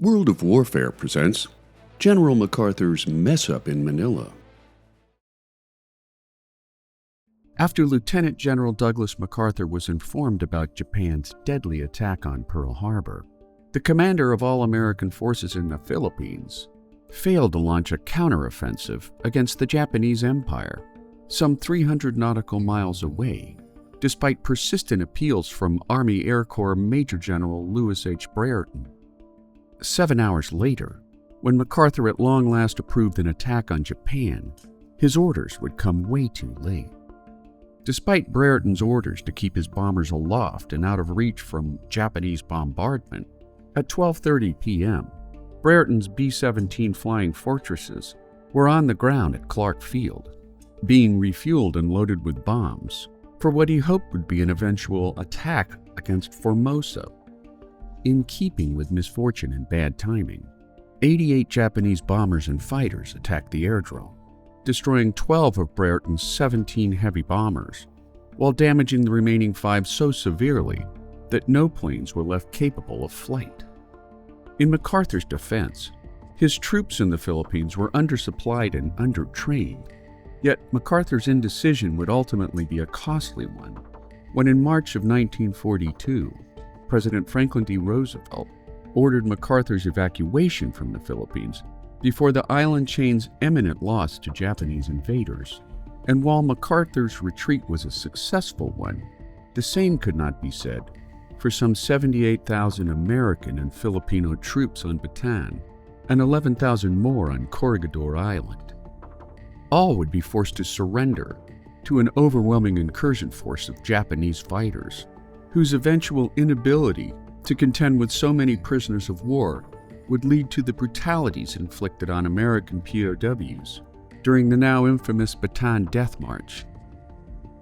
World of Warfare presents General MacArthur's Mess-Up in Manila. After Lieutenant General Douglas MacArthur was informed about Japan's deadly attack on Pearl Harbor, the commander of all American forces in the Philippines failed to launch a counteroffensive against the Japanese Empire, some 300 nautical miles away, despite persistent appeals from Army Air Corps Major General Lewis H. Brereton. 7 hours later, when MacArthur at long last approved an attack on Japan, his orders would come way too late. Despite Brereton's orders to keep his bombers aloft and out of reach from Japanese bombardment, at 12:30 p.m., Brereton's B-17 Flying Fortresses were on the ground at Clark Field, being refueled and loaded with bombs for what he hoped would be an eventual attack against Formosa. In keeping with misfortune and bad timing, 88 Japanese bombers and fighters attacked the airdrome, destroying 12 of Brereton's 17 heavy bombers, while damaging the remaining 5 so severely that no planes were left capable of flight. In MacArthur's defense, his troops in the Philippines were undersupplied and undertrained, yet MacArthur's indecision would ultimately be a costly one when in March of 1942, President Franklin D. Roosevelt ordered MacArthur's evacuation from the Philippines before the island chain's imminent loss to Japanese invaders. And while MacArthur's retreat was a successful one, the same could not be said for some 78,000 American and Filipino troops on Bataan and 11,000 more on Corregidor Island. All would be forced to surrender to an overwhelming incursion force of Japanese fighters, whose eventual inability to contend with so many prisoners of war would lead to the brutalities inflicted on American POWs during the now infamous Bataan Death March.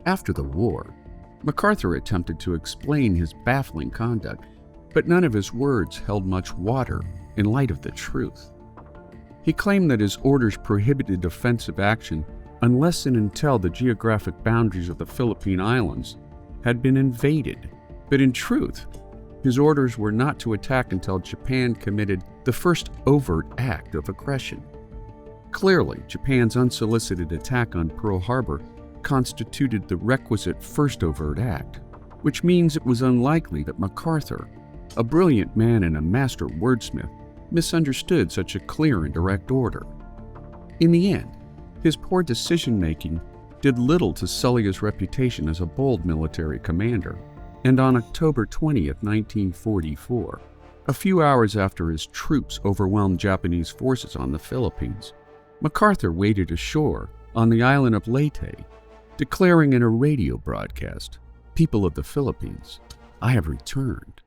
After the war, MacArthur attempted to explain his baffling conduct, but none of his words held much water in light of the truth. He claimed that his orders prohibited offensive action unless and until the geographic boundaries of the Philippine Islands had been invaded. But in truth, his orders were not to attack until Japan committed the first overt act of aggression. Clearly, Japan's unsolicited attack on Pearl Harbor constituted the requisite first overt act, which means it was unlikely that MacArthur, a brilliant man and a master wordsmith, misunderstood such a clear and direct order. In the end, his poor decision-making did little to sully his reputation as a bold military commander. And on October 20th, 1944, a few hours after his troops overwhelmed Japanese forces on the Philippines, MacArthur waded ashore on the island of Leyte, declaring in a radio broadcast, "People of the Philippines, I have returned."